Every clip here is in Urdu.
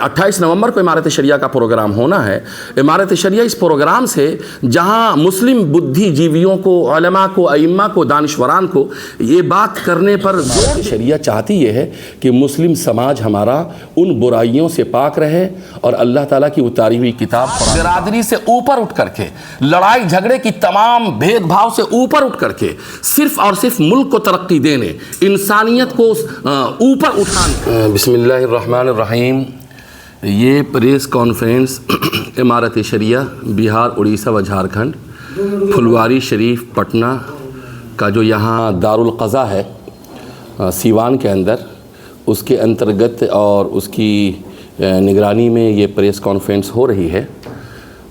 28 نومبر کو امارت شریعہ کا پروگرام ہونا ہے۔ امارت شریعہ اس پروگرام سے جہاں مسلم بدھی جیویوں کو، علماء کو، ائمہ کو، دانشوران کو یہ بات کرنے پر شریعہ چاہتی یہ ہے کہ مسلم سماج ہمارا ان برائیوں سے پاک رہے اور اللہ تعالیٰ کی اتاری ہوئی کتاب برادری سے اوپر اٹھ کر کے، لڑائی جھگڑے کی تمام بھید بھاؤ سے اوپر اٹھ کر کے صرف اور صرف ملک کو ترقی دینے، انسانیت کو اوپر اٹھانے۔ بسم اللہ الرحمن الرحیم۔ یہ پریس کانفرنس امارت شریعہ بہار، اڑیسہ و جھارکھنڈ، پھلواری شریف پٹنہ کا جو یہاں دارالقضا ہے سیوان کے اندر، اس کے انترگت اور اس کی نگرانی میں یہ پریس کانفرنس ہو رہی ہے۔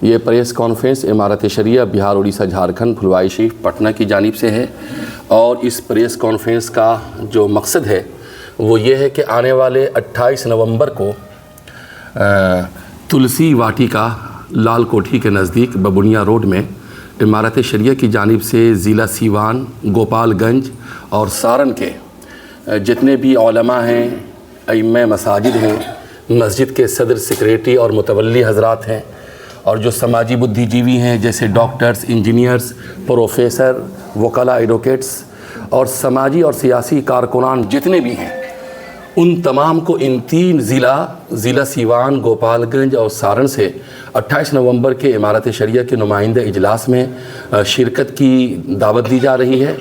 یہ پریس کانفرنس امارت شریعہ بہار، اڑیسہ، جھارکھنڈ، پھلواری شریف پٹنہ کی جانب سے ہے، اور اس پریس کانفرنس کا جو مقصد ہے وہ یہ ہے کہ آنے والے 28 نومبر کو تلسی واٹیکا لال کوٹھی کے نزدیک ببنیا روڈ میں امارت شریعہ کی جانب سے ضلع سیوان، گوپال گنج اور سارن کے جتنے بھی علماء ہیں، ائمہ مساجد ہیں، مسجد کے صدر، سیکریٹری اور متولی حضرات ہیں، اور جو سماجی بدھی جیوی ہیں جیسے ڈاکٹرز، انجینئرز، پروفیسر، وکلاء، ایڈوکیٹس اور سماجی اور سیاسی کارکنان جتنے بھی ہیں، ان تمام کو ان 3 ضلع سیوان، گوپال گنج اور سارن سے 28 نومبر کے امارت شریعہ کے نمائندہ اجلاس میں شرکت کی دعوت دی جا رہی ہے،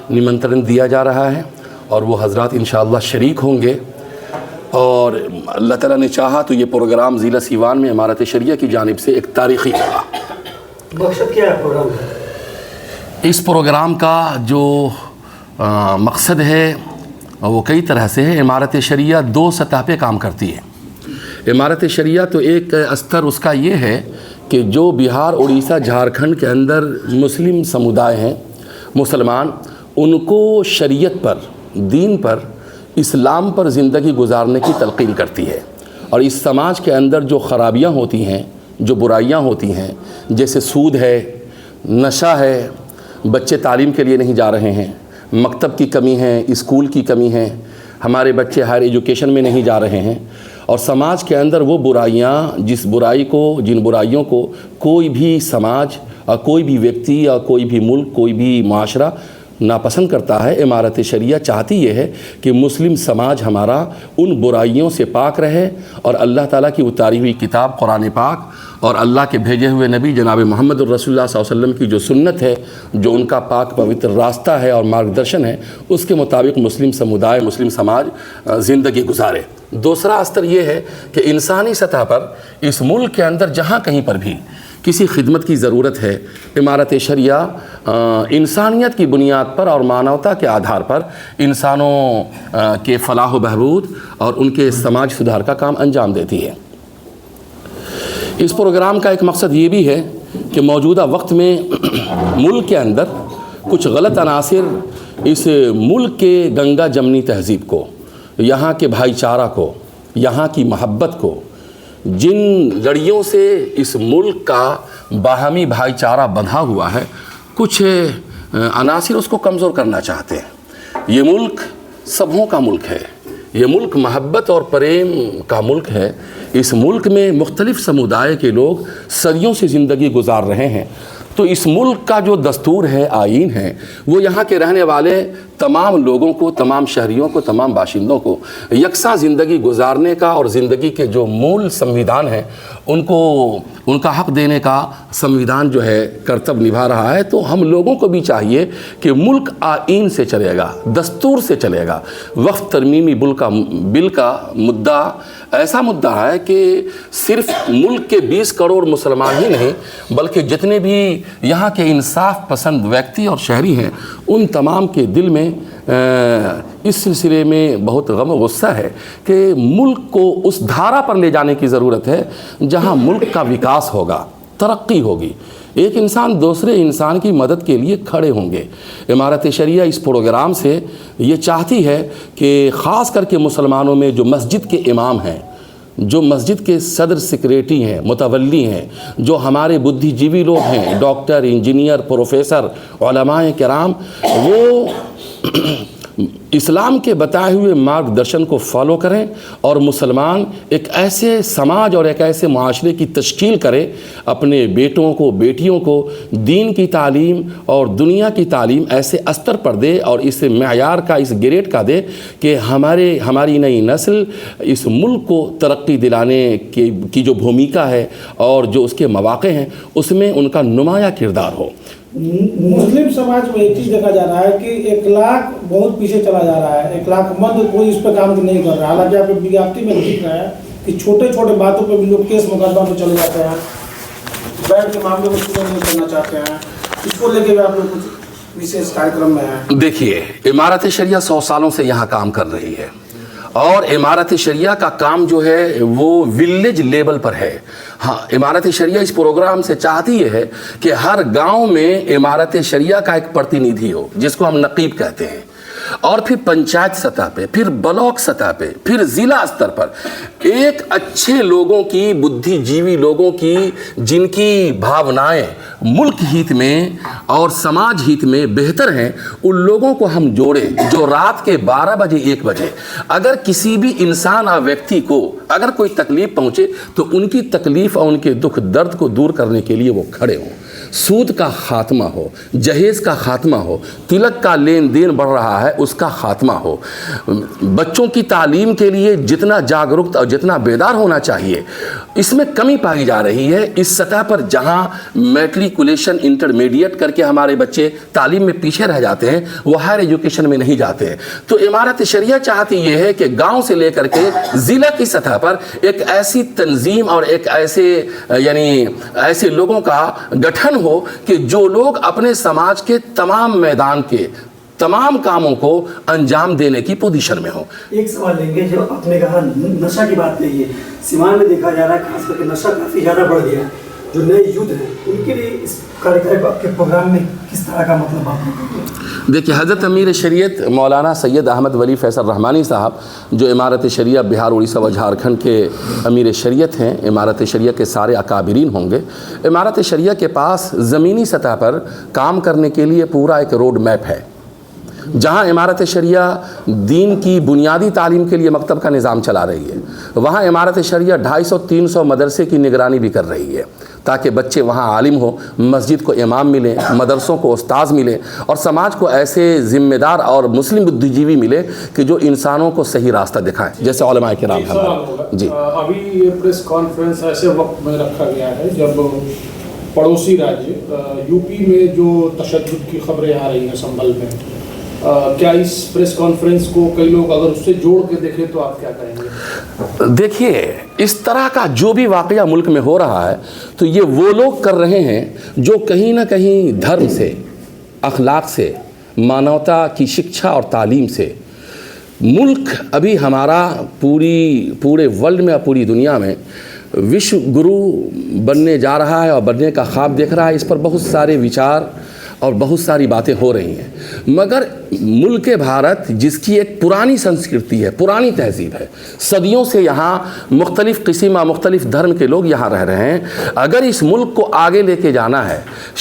نمنترن دیا جا رہا ہے، اور وہ حضرات انشاءاللہ شریک ہوں گے۔ اور اللہ تعالیٰ نے چاہا تو یہ پروگرام ضلع سیوان میں امارت شریعہ کی جانب سے ایک تاریخی ہوگا۔ مقصد کیا ہے پروگرام؟ اس پروگرام کا جو مقصد ہے وہ کئی طرح سے ہے۔ امارت شریعہ 2 سطح پہ کام کرتی ہے۔ امارت شریعہ تو ایک استر اس کا یہ ہے کہ جو بہار، اڑیسہ، جھارکھنڈ کے اندر مسلم سمودائے ہیں، مسلمان، ان کو شریعت پر، دین پر، اسلام پر زندگی گزارنے کی تلقین کرتی ہے، اور اس سماج کے اندر جو خرابیاں ہوتی ہیں، جو برائیاں ہوتی ہیں، جیسے سود ہے، نشہ ہے، بچے تعلیم کے لیے نہیں جا رہے ہیں، مکتب کی کمی ہے، اسکول کی کمی ہے، ہمارے بچے ہائر ایجوکیشن میں نہیں جا رہے ہیں، اور سماج کے اندر وہ برائیاں، جن برائیوں کو کوئی بھی سماج، کوئی بھی ویکتی یا کوئی بھی ملک، کوئی بھی معاشرہ ناپسند کرتا ہے، امارت شریعہ چاہتی یہ ہے کہ مسلم سماج ہمارا ان برائیوں سے پاک رہے اور اللہ تعالیٰ کی اتاری ہوئی کتاب قرآن پاک اور اللہ کے بھیجے ہوئے نبی جناب محمد الرسول اللہ صلی اللہ علیہ وسلم کی جو سنت ہے، جو ان کا پاک پوتر راستہ ہے اور مارگدرشن ہے، اس کے مطابق مسلم سمودائے، مسلم سماج زندگی گزارے۔ دوسرا استر یہ ہے کہ انسانی سطح پر اس ملک کے اندر جہاں کہیں پر بھی کسی خدمت کی ضرورت ہے، امارت شریعہ انسانیت کی بنیاد پر اور مانوتا کے آدھار پر انسانوں کے فلاح و بہبود اور ان کے سماج سدھار کا کام انجام دیتی ہے۔ اس پروگرام کا ایک مقصد یہ بھی ہے کہ موجودہ وقت میں ملک کے اندر کچھ غلط عناصر اس ملک کے گنگا جمنی تہذیب کو، یہاں کے بھائی چارہ کو، یہاں کی محبت کو، جن لڑیوں سے اس ملک کا باہمی بھائی چارہ بندھا ہوا ہے، کچھ عناصر اس کو کمزور کرنا چاہتے ہیں۔ یہ ملک سبھوں کا ملک ہے، یہ ملک محبت اور پریم کا ملک ہے۔ اس ملک میں مختلف سمودائے کے لوگ صدیوں سے زندگی گزار رہے ہیں، تو اس ملک کا جو دستور ہے، آئین ہے، وہ یہاں کے رہنے والے تمام لوگوں کو، تمام شہریوں کو، تمام باشندوں کو یکساں زندگی گزارنے کا اور زندگی کے جو مول سمویدھان ہیں ان کا حق دینے کا سمویدھان جو ہے کرتب نبھا رہا ہے۔ تو ہم لوگوں کو بھی چاہیے کہ ملک آئین سے چلے گا، دستور سے چلے گا۔ وقف ترمیمی بل کا مدعا ایسا مدعا ہے کہ صرف ملک کے 20 کروڑ مسلمان ہی نہیں بلکہ جتنے بھی یہاں کے انصاف پسند ویکتی اور شہری ہیں، ان تمام کے دل میں اس سلسلے میں بہت غم و غصہ ہے کہ ملک کو اس دھارا پر لے جانے کی ضرورت ہے جہاں ملک کا وکاس ہوگا، ترقی ہوگی، ایک انسان دوسرے انسان کی مدد کے لیے کھڑے ہوں گے۔ امارت شریعہ اس پروگرام سے یہ چاہتی ہے کہ خاص کر کے مسلمانوں میں جو مسجد کے امام ہیں، جو مسجد کے صدر، سیکریٹری ہیں، متولی ہیں، جو ہمارے بدھی جیوی لوگ ہیں، ڈاکٹر، انجینئر، پروفیسر، علماء کرام، وہ اسلام کے بتائے ہوئے مارگدرشن کو فالو کریں اور مسلمان ایک ایسے سماج اور ایک ایسے معاشرے کی تشکیل کرے، اپنے بیٹوں کو بیٹیوں کو دین کی تعلیم اور دنیا کی تعلیم ایسے استر پر دے اور اس معیار کا، اس گریڈ کا دے کہ ہماری نئی نسل اس ملک کو ترقی دلانے کی جو بھومیکا ہے اور جو اس کے مواقع ہیں اس میں ان کا نمایاں کردار ہو۔ مسلم سماج میں ایک چیز دیکھا جا رہا ہے کہ اخلاق بہت پیچھے چلا جا رہا ہے، اخلاق مند کوئی اس پہ کام نہیں کر رہا، حالانکہ آپ وگیاپتی میں دیکھ رہا ہے کہ چھوٹے چھوٹے باتوں پہ بھی لوگ کیس مقدمہ میں چلے جاتے ہیں، بیٹھ کے معاملے کو شروع نہیں کرنا چاہتے ہیں، اس کو لے کے بھی آپ لوگ کچھ وشیش کارکرم میں ہیں۔ دیکھیے، امارت شریعہ 100 سالوں سے یہاں کام کر رہی ہے اور امارت شریعہ کا کام جو ہے وہ ولیج لیول پر ہے۔ ہاں، امارت شریعہ اس پروگرام سے چاہتی یہ ہے کہ ہر گاؤں میں امارت شریعہ کا ایک پرتینیدھی ہو، جس کو ہم نقیب کہتے ہیں، اور پھر پنچایت سطح پہ، پھر بلاک سطح پہ، پھر ضلع استر پر ایک اچھے لوگوں کی، بدھی جیوی لوگوں کی، جن کی بھاونائیں ملک ہیت میں اور سماج ہیت میں بہتر ہیں، ان لوگوں کو ہم جوڑیں، جو رات کے 12 بجے 1 بجے اگر کسی بھی انسان اور ویکتی کو اگر کوئی تکلیف پہنچے تو ان کی تکلیف اور ان کے دکھ درد کو دور کرنے کے لیے وہ کھڑے ہوں۔ سود کا خاتمہ ہو، جہیز کا خاتمہ ہو، تلک کا لین دین بڑھ رہا ہے اس کا خاتمہ ہو، بچوں کی تعلیم کے لیے جتنا جاگرک اور جتنا بیدار ہونا چاہیے اس میں کمی پائی جا رہی ہے۔ اس سطح پر جہاں میٹریکولیشن انٹرمیڈیٹ کر کے ہمارے بچے تعلیم میں پیچھے رہ جاتے ہیں، وہ ہائر ایجوکیشن میں نہیں جاتے ہیں، تو امارت شریعہ چاہتی یہ ہے کہ گاؤں سے لے کر کے ضلع کی سطح پر ایک ایسی تنظیم اور ایک ایسے لوگوں کا گٹھن ہو کہ جو لوگ اپنے سماج کے تمام میدان کے تمام کاموں کو انجام دینے کی پوزیشن میں ہوں۔ ایک سوال لیں گے، جو آپ نے کہا نشہ کی بات کہی ہے، سیمان میں دیکھا جا رہا ہے خاص کر کے نشہ کافی زیادہ بڑھ گیا ہے، جو نئے یوتھ ہیں ان کے لیے اس کے پروگرام میں کس طرح کا مطلب آپ نے؟ دیکھیے، حضرت امیر شریعت مولانا سید احمد ولی فیصل رحمانی صاحب جو امارت شریعہ بہار، اڑیسہ و جھارکھنڈ کے امیر شریعت ہیں، امارت شریعہ کے سارے اکابرین ہوں گے۔ امارت شریعہ کے پاس زمینی سطح پر کام کرنے کے لیے پورا ایک روڈ میپ ہے، جہاں امارت شریعہ دین کی بنیادی تعلیم کے لیے مکتب کا نظام چلا رہی ہے، وہاں امارت شریعہ 250-300 مدرسے کی نگرانی بھی کر رہی ہے تاکہ بچے وہاں عالم ہو، مسجد کو امام ملے، مدرسوں کو استاذ ملے اور سماج کو ایسے ذمہ دار اور مسلم بدھی جیوی ملے کہ جو انسانوں کو صحیح راستہ دکھائیں، جیسے علماء کرام ہیں۔ جی، ابھی یہ پریس کانفرنس ایسے وقت میں رکھا گیا ہے جب پڑوسی راجیہ یو پی میں جو تشدد کی خبریں آ رہی ہیں سنبھل میں، کیا اس پریس کانفرنس کو کئی لوگ اگر اس سے جوڑ کے دیکھیں تو آپ کیا کہیں گے؟ دیکھیے، اس طرح کا جو بھی واقعہ ملک میں ہو رہا ہے تو یہ وہ لوگ کر رہے ہیں جو کہیں نہ کہیں دھرم سے، اخلاق سے، مانوتا کی شکشا اور تعلیم سے ملک ابھی ہمارا پورے ورلڈ میں اور پوری دنیا میں وشو گرو بننے جا رہا ہے اور بننے کا خواب دیکھ رہا ہے۔ اس پر بہت سارے وچار اور بہت ساری باتیں ہو رہی ہیں، مگر ملک بھارت جس کی ایک پرانی سنسکرتی ہے، پرانی تہذیب ہے، صدیوں سے یہاں مختلف قسم اور مختلف دھرم کے لوگ یہاں رہ رہے ہیں، اگر اس ملک کو آگے لے کے جانا ہے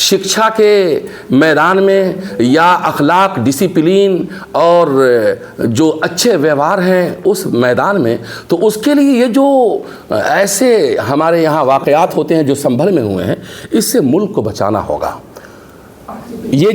شکشا کے میدان میں یا اخلاق، ڈسپلین اور جو اچھے ویوہار ہیں اس میدان میں، تو اس کے لیے یہ جو ایسے ہمارے یہاں واقعات ہوتے ہیں جو سنبھل میں ہوئے ہیں، اس سے ملک کو بچانا ہوگا۔ یہ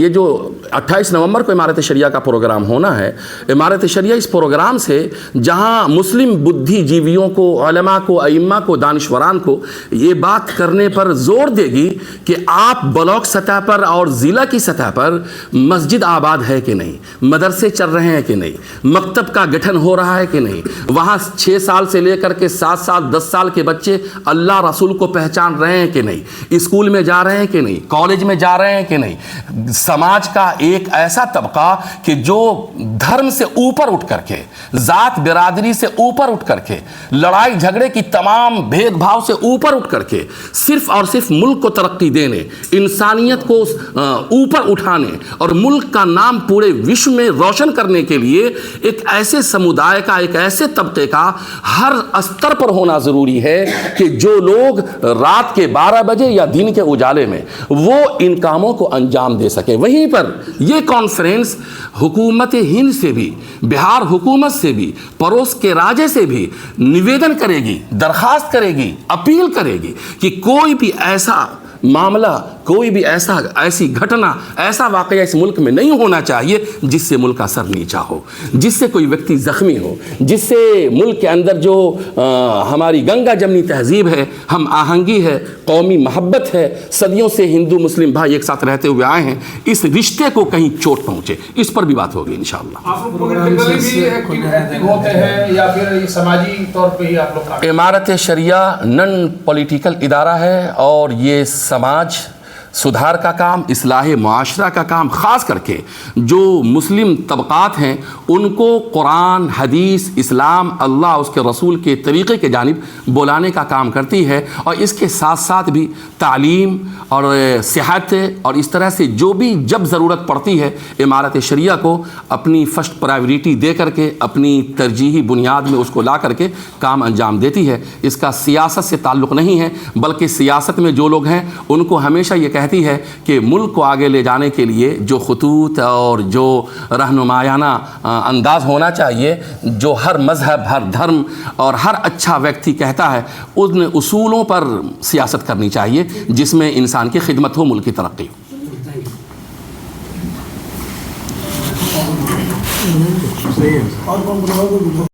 جو 28 نومبر کو امارت شریعہ کا پروگرام ہونا ہے، امارت شریعہ اس پروگرام سے جہاں مسلم بدھی جیویوں کو، علماء کو، ائمہ کو، دانشوران کو یہ بات کرنے پر زور دے گی کہ آپ بلاک سطح پر اور ضلع کی سطح پر مسجد آباد ہے کہ نہیں، مدرسے چل رہے ہیں کہ نہیں، مکتب کا گٹھن ہو رہا ہے کہ نہیں، وہاں 6 سال سے لے کر کے 7 سال 10 سال کے بچے اللہ رسول کو پہچان رہے ہیں کہ نہیں، اسکول میں جا رہے ہیں کہ نہیں، کالج میں جا رہے ہیں کہ نہیں۔ سماج کا ایک ایسا طبقہ کہ جو دھرم سے اوپر اٹھ کر کے، ذات برادری سے اوپر اٹھ کر کے، لڑائی جھگڑے کی تمام بھید بھاؤ سے اوپر اٹھ کر کے صرف اور صرف ملک کو ترقی دینے، انسانیت کو اوپر اٹھانے اور ملک کا نام پورے وشو میں روشن کرنے کے لیے ایک ایسے سمودائے کا، ایک ایسے طبقے کا ہر استر پر ہونا ضروری ہے کہ جو لوگ رات کے 12 بجے یا دن کے اجالے میں وہ ان کاموں کو انجام دے سکیں۔ وہیں پر یہ کانفرنس حکومت ہند سے بھی، بہار حکومت سے بھی، پڑوس کے راجے سے بھی نویدن کرے گی، درخواست کرے گی، اپیل کرے گی کہ کوئی بھی ایسا معاملہ، کوئی بھی ایسی گھٹنا، ایسا واقعہ اس ملک میں نہیں ہونا چاہیے جس سے ملک کا سر نیچا ہو، جس سے کوئی ویکتی زخمی ہو، جس سے ملک کے اندر جو ہماری گنگا جمنی تہذیب ہے، ہم آہنگی ہے، قومی محبت ہے، صدیوں سے ہندو مسلم بھائی ایک ساتھ رہتے ہوئے آئے ہیں، اس رشتے کو کہیں چوٹ پہنچے، اس پر بھی بات ہوگی انشاءاللہ۔ آپ لوگ پولیٹیکلی بھی ایکٹیو ہوتے ہیں یا پھر سماجی طور پہ ہی آپ لوگ کام؟ امارت شریعہ نن پولیٹیکل ادارہ ہے، اور یہ سماج سدھار کا کام، اصلاح معاشرہ کا کام، خاص کر کے جو مسلم طبقات ہیں ان کو قرآن، حدیث، اسلام، اللہ اس کے رسول کے طریقے کے جانب بلانے کا کام کرتی ہے، اور اس کے ساتھ ساتھ بھی تعلیم اور صحت اور اس طرح سے جو بھی جب ضرورت پڑتی ہے امارت شریعہ کو اپنی فرسٹ پرائیورٹی دے کر کے، اپنی ترجیحی بنیاد میں اس کو لا کر کے کام انجام دیتی ہے۔ اس کا سیاست سے تعلق نہیں ہے، بلکہ سیاست میں جو لوگ ہیں ان کو ہمیشہ یہ کہتی ہے کہ ملک کو آگے لے جانے کے لیے جو خطوط اور جو رہنمایانہ انداز ہونا چاہیے، جو ہر مذہب، ہر دھرم اور ہر اچھا ویکتی کہتا ہے، ان اصولوں پر سیاست کرنی چاہیے جس میں انسان کی خدمت ہو، ملک کی ترقی ہو۔